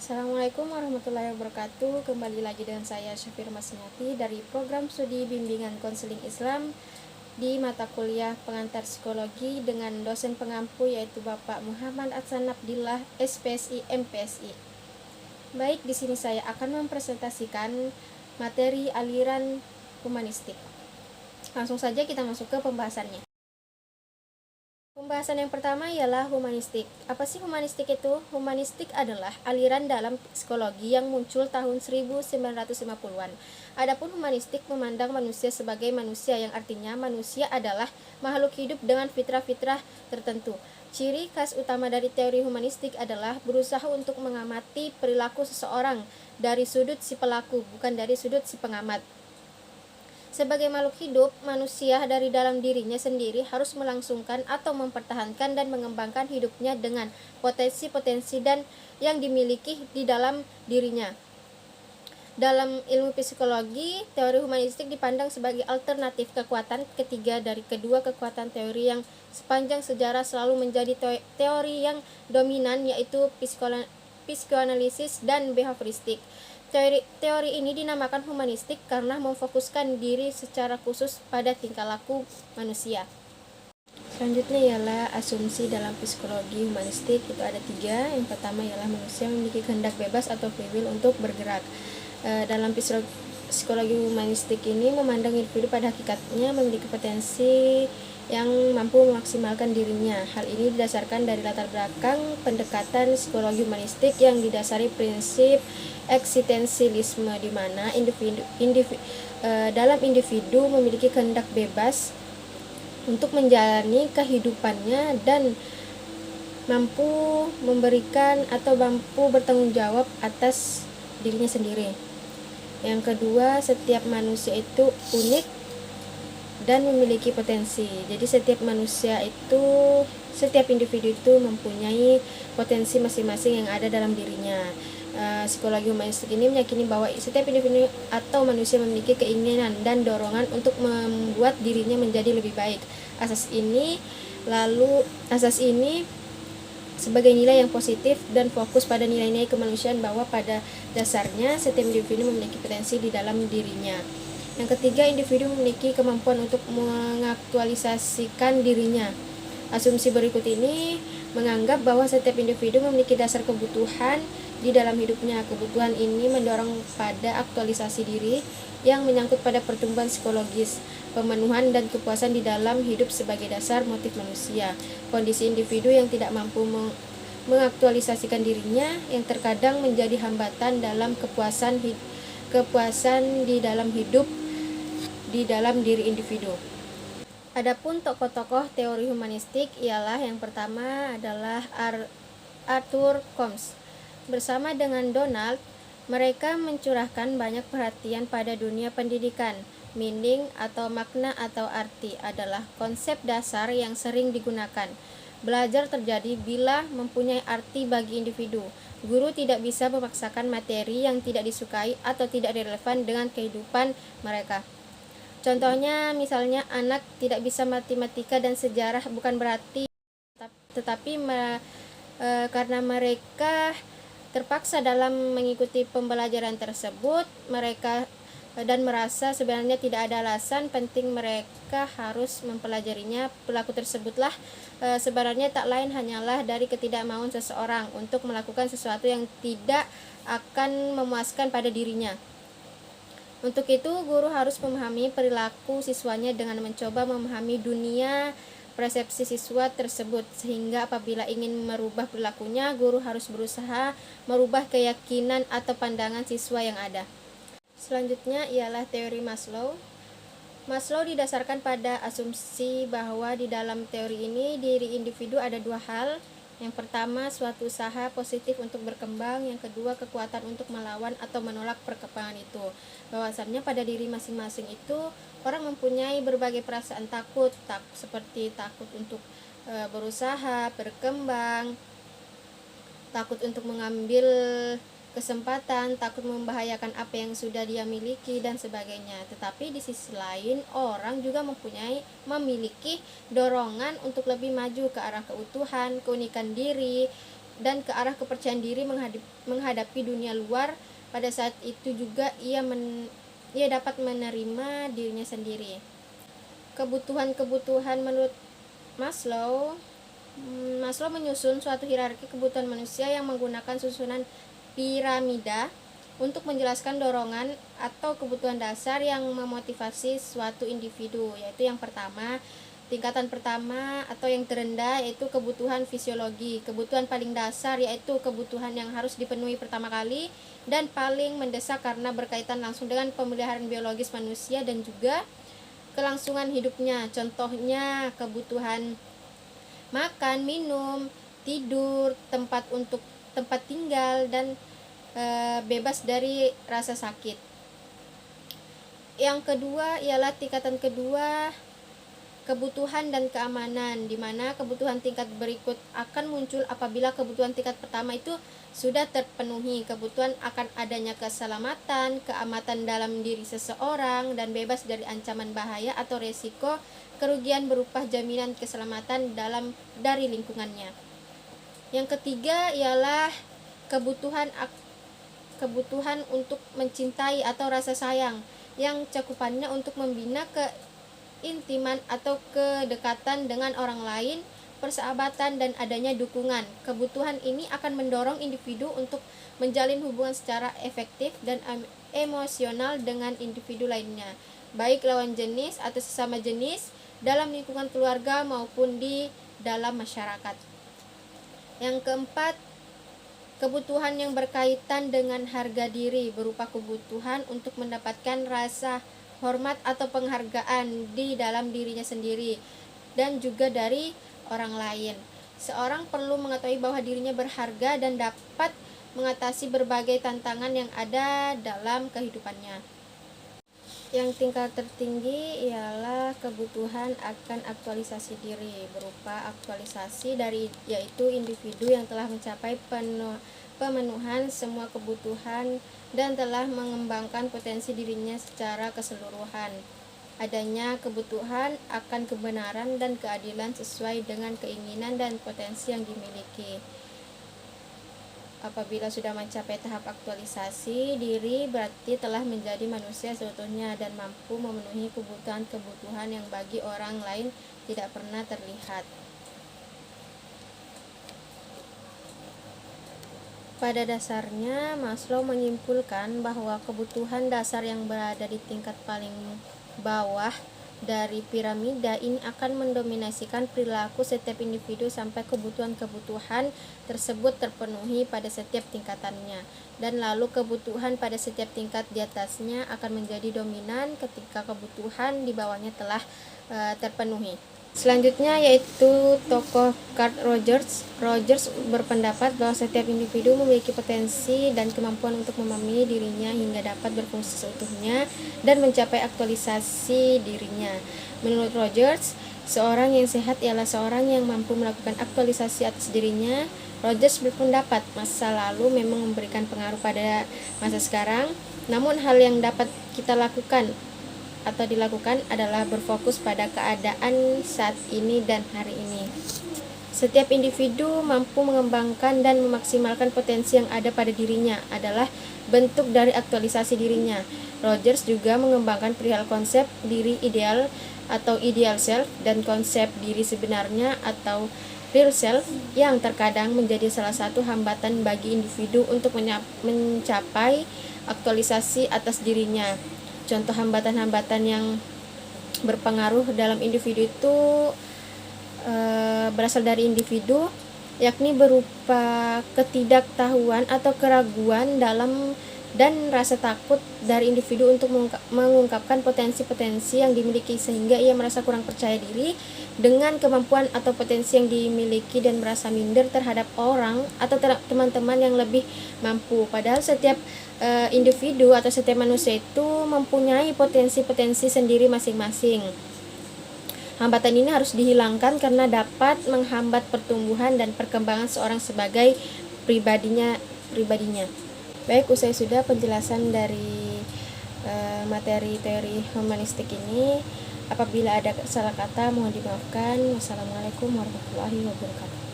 Assalamualaikum warahmatullahi wabarakatuh. Kembali lagi dengan saya Syafir Masniati dari program studi bimbingan konseling Islam di mata kuliah pengantar psikologi dengan dosen pengampu yaitu Bapak Muhammad Adsan Abdillah, SPSI, MPSI. Baik, di sini saya akan mempresentasikan materi aliran humanistik. Langsung saja kita masuk ke pembahasannya. Pembahasan yang pertama ialah humanistik. Apa sih humanistik itu? Humanistik adalah aliran dalam psikologi yang muncul tahun 1950-an. Adapun humanistik memandang manusia sebagai manusia, yang artinya manusia adalah makhluk hidup dengan fitrah-fitrah tertentu. Ciri khas utama dari teori humanistik adalah berusaha untuk mengamati perilaku seseorang dari sudut si pelaku, bukan dari sudut si pengamat. Sebagai makhluk hidup, manusia dari dalam dirinya sendiri harus melangsungkan atau mempertahankan dan mengembangkan hidupnya dengan potensi-potensi dan yang dimiliki di dalam dirinya. Dalam ilmu psikologi, teori humanistik dipandang sebagai alternatif kekuatan ketiga dari kedua kekuatan teori yang sepanjang sejarah selalu menjadi teori yang dominan, yaitu psikoanalisis dan behavioristik. Teori ini dinamakan humanistik karena memfokuskan diri secara khusus pada tingkah laku manusia. Selanjutnya ialah asumsi dalam psikologi humanistik. Itu ada 3. Yang pertama ialah manusia memiliki kehendak bebas atau free will untuk bergerak. Dalam psikologi humanistik ini memandang individu pada hakikatnya memiliki potensi yang mampu memaksimalkan dirinya. Hal ini didasarkan dari latar belakang pendekatan psikologi humanistik yang didasari prinsip eksistensialisme, di mana dalam individu memiliki kehendak bebas untuk menjalani kehidupannya dan mampu memberikan atau mampu bertanggung jawab atas dirinya sendiri. Yang kedua, setiap manusia itu unik dan memiliki potensi. Jadi setiap individu itu mempunyai potensi masing-masing yang ada dalam dirinya. Psikologi humanistik ini meyakini bahwa setiap individu atau manusia memiliki keinginan dan dorongan untuk membuat dirinya menjadi lebih baik. Asas ini sebagai nilai yang positif dan fokus pada nilai-nilai kemanusiaan, bahwa pada dasarnya setiap individu memiliki potensi di dalam dirinya. Yang ketiga, individu memiliki kemampuan untuk mengaktualisasikan dirinya. Asumsi berikut ini menganggap bahwa setiap individu memiliki dasar kebutuhan di dalam hidupnya. Kebutuhan ini mendorong pada aktualisasi diri yang menyangkut pada pertumbuhan psikologis, pemenuhan dan kepuasan di dalam hidup sebagai dasar motif manusia. Kondisi individu yang tidak mampu mengaktualisasikan dirinya yang terkadang menjadi hambatan dalam kepuasan di dalam hidup di dalam diri individu. Adapun tokoh-tokoh teori humanistik ialah yang pertama adalah Arthur Combs. Bersama dengan Donald, mereka mencurahkan banyak perhatian pada dunia pendidikan. Meaning atau makna atau arti adalah konsep dasar yang sering digunakan. Belajar terjadi bila mempunyai arti bagi individu. Guru tidak bisa memaksakan materi yang tidak disukai atau tidak relevan dengan kehidupan mereka. Contohnya, misalnya anak tidak bisa matematika dan sejarah bukan berarti, tetapi karena mereka terpaksa dalam mengikuti pembelajaran tersebut, mereka dan merasa sebenarnya tidak ada alasan penting mereka harus mempelajarinya. Pelaku tersebutlah sebenarnya tak lain hanyalah dari ketidakmauan seseorang untuk melakukan sesuatu yang tidak akan memuaskan pada dirinya. Untuk itu, guru harus memahami perilaku siswanya dengan mencoba memahami dunia persepsi siswa tersebut, sehingga apabila ingin merubah perilakunya, guru harus berusaha merubah keyakinan atau pandangan siswa yang ada. Selanjutnya ialah teori Maslow. Maslow didasarkan pada asumsi bahwa di dalam teori ini diri individu ada 2 hal. Yang pertama, suatu usaha positif untuk berkembang. Yang kedua, kekuatan untuk melawan atau menolak perkembangan itu. Bahwasannya pada diri masing-masing itu orang mempunyai berbagai perasaan takut seperti takut untuk berusaha, berkembang, takut untuk mengambil kesempatan, takut membahayakan apa yang sudah dia miliki dan sebagainya. Tetapi di sisi lain, orang juga memiliki dorongan untuk lebih maju ke arah keutuhan, keunikan diri, dan ke arah kepercayaan diri menghadapi dunia luar. Pada saat itu juga ia dapat menerima dirinya sendiri. Kebutuhan-kebutuhan menurut Maslow. Maslow menyusun suatu hierarki kebutuhan manusia yang menggunakan susunan piramida untuk menjelaskan dorongan atau kebutuhan dasar yang memotivasi suatu individu, yaitu yang pertama, tingkatan pertama atau yang terendah yaitu kebutuhan fisiologi. Kebutuhan paling dasar yaitu kebutuhan yang harus dipenuhi pertama kali dan paling mendesak karena berkaitan langsung dengan pemeliharaan biologis manusia dan juga kelangsungan hidupnya. Contohnya kebutuhan makan, minum, tidur, tempat tinggal, dan bebas dari rasa sakit. Yang kedua ialah tingkatan kedua, kebutuhan dan keamanan, di mana kebutuhan tingkat berikut akan muncul apabila kebutuhan tingkat pertama itu sudah terpenuhi. Kebutuhan akan adanya keselamatan, keamatan dalam diri seseorang, dan bebas dari ancaman bahaya atau resiko kerugian berupa jaminan keselamatan dari lingkungannya. Yang ketiga ialah kebutuhan untuk mencintai atau rasa sayang, yang cakupannya untuk membina keintiman atau kedekatan dengan orang lain, persahabatan, dan adanya dukungan. Kebutuhan ini akan mendorong individu untuk menjalin hubungan secara efektif dan emosional dengan individu lainnya, baik lawan jenis atau sesama jenis, dalam lingkungan keluarga maupun di dalam masyarakat. Yang keempat, kebutuhan yang berkaitan dengan harga diri, berupa kebutuhan untuk mendapatkan rasa hormat atau penghargaan di dalam dirinya sendiri dan juga dari orang lain. Seorang perlu mengetahui bahwa dirinya berharga dan dapat mengatasi berbagai tantangan yang ada dalam kehidupannya. Yang tingkat tertinggi ialah kebutuhan akan aktualisasi diri, berupa aktualisasi yaitu individu yang telah mencapai pemenuhan semua kebutuhan dan telah mengembangkan potensi dirinya secara keseluruhan. Adanya kebutuhan akan kebenaran dan keadilan sesuai dengan keinginan dan potensi yang dimiliki. Apabila sudah mencapai tahap aktualisasi diri, berarti telah menjadi manusia seutuhnya dan mampu memenuhi kebutuhan-kebutuhan yang bagi orang lain tidak pernah terlihat. Pada dasarnya, Maslow menyimpulkan bahwa kebutuhan dasar yang berada di tingkat paling bawah dari piramida ini akan mendominasikan perilaku setiap individu sampai kebutuhan-kebutuhan tersebut terpenuhi pada setiap tingkatannya, dan lalu kebutuhan pada setiap tingkat di atasnya akan menjadi dominan ketika kebutuhan di bawahnya telah terpenuhi. Selanjutnya yaitu tokoh Carl Rogers. Rogers berpendapat bahwa setiap individu memiliki potensi dan kemampuan untuk memahami dirinya hingga dapat berfungsi seutuhnya dan mencapai aktualisasi dirinya. Menurut Rogers, seorang yang sehat ialah seorang yang mampu melakukan aktualisasi atas dirinya. Rogers berpendapat masa lalu memang memberikan pengaruh pada masa sekarang, namun hal yang dapat kita lakukan atau dilakukan adalah berfokus pada keadaan saat ini dan hari ini. Setiap individu mampu mengembangkan dan memaksimalkan potensi yang ada pada dirinya adalah bentuk dari aktualisasi dirinya. Rogers juga mengembangkan perihal konsep diri ideal atau ideal self dan konsep diri sebenarnya atau real self yang terkadang menjadi salah satu hambatan bagi individu untuk mencapai aktualisasi atas dirinya. Contoh hambatan-hambatan yang berpengaruh dalam individu itu berasal dari individu, yakni berupa ketidaktahuan atau keraguan dan rasa takut dari individu untuk mengungkapkan potensi-potensi yang dimiliki sehingga ia merasa kurang percaya diri dengan kemampuan atau potensi yang dimiliki dan merasa minder terhadap orang atau teman-teman yang lebih mampu. Padahal setiap individu atau setiap manusia itu mempunyai potensi-potensi sendiri masing-masing. Hambatan ini harus dihilangkan karena dapat menghambat pertumbuhan dan perkembangan seorang sebagai pribadinya. Baik, usai sudah penjelasan dari materi teori humanistik ini. Apabila ada salah kata mohon dimaafkan. Wassalamualaikum warahmatullahi wabarakatuh.